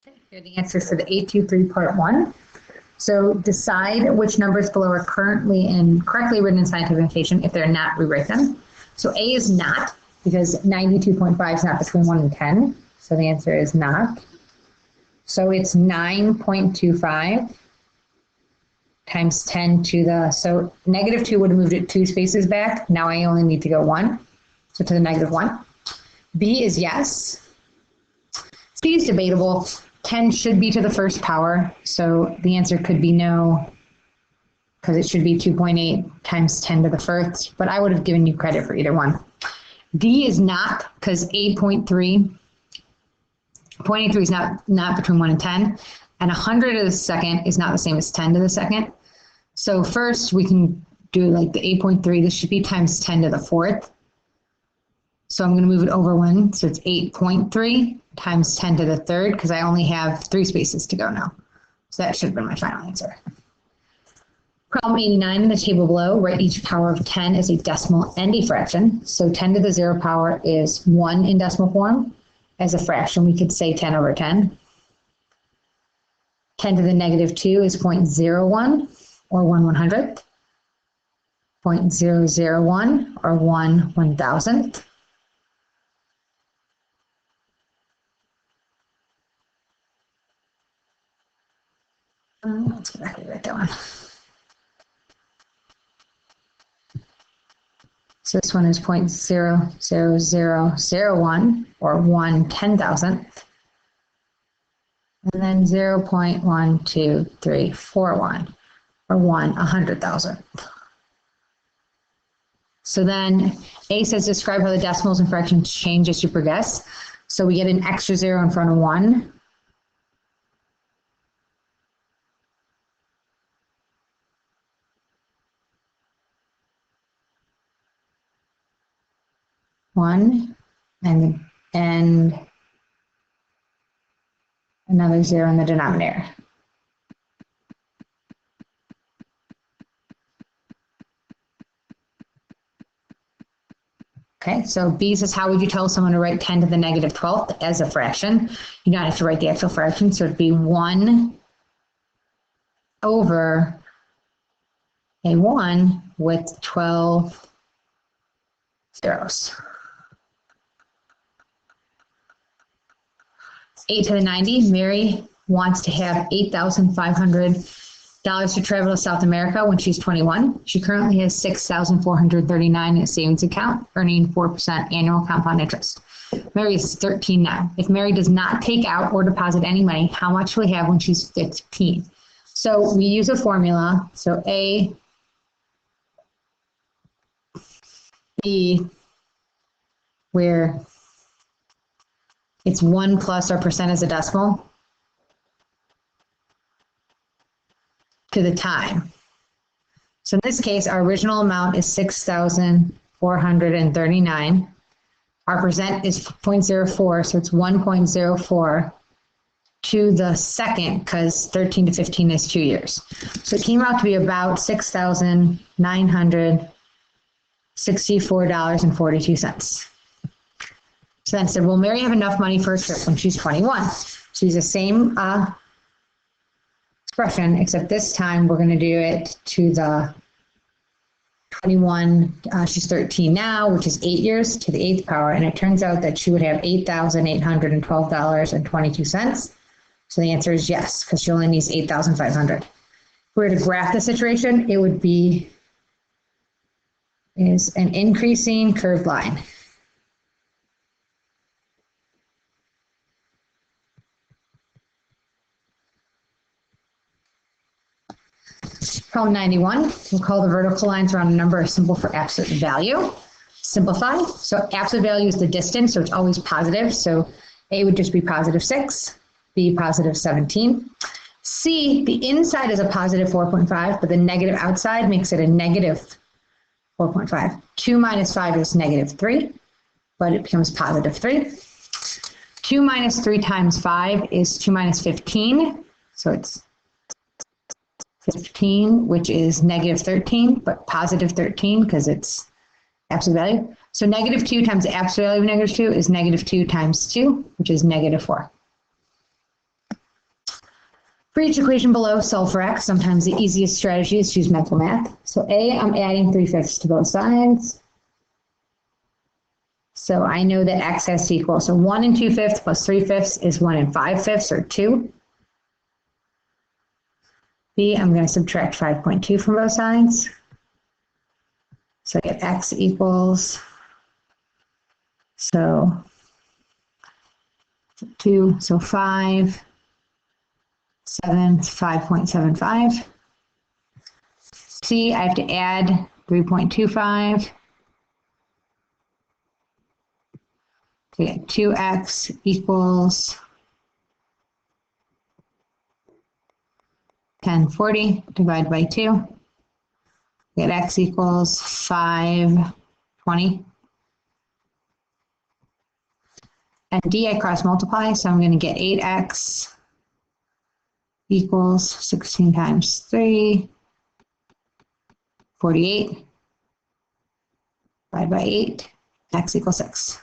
Here are the answers for the 823 part 1. So decide which numbers below are currently and correctly written in scientific notation. If they're not, rewrite them. So A is not, because 92.5 is not between 1 and 10. So the answer is not. So it's 9.25 times 10 to the, so negative 2 would have moved it 2 spaces back. Now I only need to go 1, so to the negative 1. B is yes. C is debatable. 10 should be to the first power, so the answer could be no, because it should be 2.8 times 10 to the first, but I would have given you credit for either one. D is not, because 0.83 is not between 1 and 10, and 100 to the second is not the same as 10 to the second. So first we can do like the 8.3, this should be times 10 to the fourth. So I'm going to move it over 1, so it's 8.3 times 10 to the third, because I only have 3 spaces to go now. So that should have been my final answer. Problem 89 in the table below, write each power of 10 as a decimal and a fraction. So 10 to the 0 power is 1 in decimal form. As a fraction, we could say 10 over 10. 10 to the negative 2 is 0.01, or 1/100th. 0.001, or 1/1000th. Let's go back and write that one. So this one is 0.00001, or 1/10,000th. And then 0.12341, or 1/100,000th. So then A says describe how the decimals and fractions change as you progress. So we get an extra 0 in front of 1. And another 0 in the denominator. Okay, so B says, how would you tell someone to write 10 to the negative 12th as a fraction? You don't have to write the actual fraction, so it'd be 1 over a 1 with 12 zeros. 8 to the 90, Mary wants to have $8,500 to travel to South America when she's 21. She currently has $6,439 in a savings account, earning 4% annual compound interest. Mary is 13 now. If Mary does not take out or deposit any money, how much will we have when she's 15? So we use a formula. So A, B, where it's 1 plus our percent as a decimal to the time. So in this case, our original amount is 6,439. Our percent is 0.04, so it's 1.04 to the second, because 13 to 15 is 2 years. So it came out to be about $6,964.42. So then said, will Mary have enough money for a trip when she's 21? So use the same expression, except this time we're going to do it to the 21. She's 13 now, which is 8 years to the 8th power. And it turns out that she would have $8,812.22. So the answer is yes, because she only needs 8,500. If we were to graph the situation, it would be is an increasing curved line. Problem 91, we'll call the vertical lines around a number a symbol for absolute value. Simplify, so absolute value is the distance, so it's always positive. So A would just be positive 6, B positive 17. C, the inside is a positive 4.5, but the negative outside makes it a negative 4.5. 2 minus 5 is negative 3, but it becomes positive 3. 2 minus 3 times 5 is 2 minus 15, so it's 15, which is negative 13, but positive 13 because it's absolute value. So negative 2 times the absolute value of negative 2 is negative 2 times 2, which is negative 4. For each equation below, solve for x. Sometimes the easiest strategy is to use mental math. So A, I'm adding 3/5 to both sides. So I know that x has to equal, so 1 2/5 plus 3/5 is 1 5/5 or 2. B, I'm going to subtract 5.2 from both sides. So I get x equals, so 2, so 5, 7, 5.75. C, I have to add 3.25. So we get 2x equals 1040 divided by 2. We get x equals 520. And D I cross multiply, so I'm going to get 8x equals 16 times 3, 48, divided by 8, x equals 6.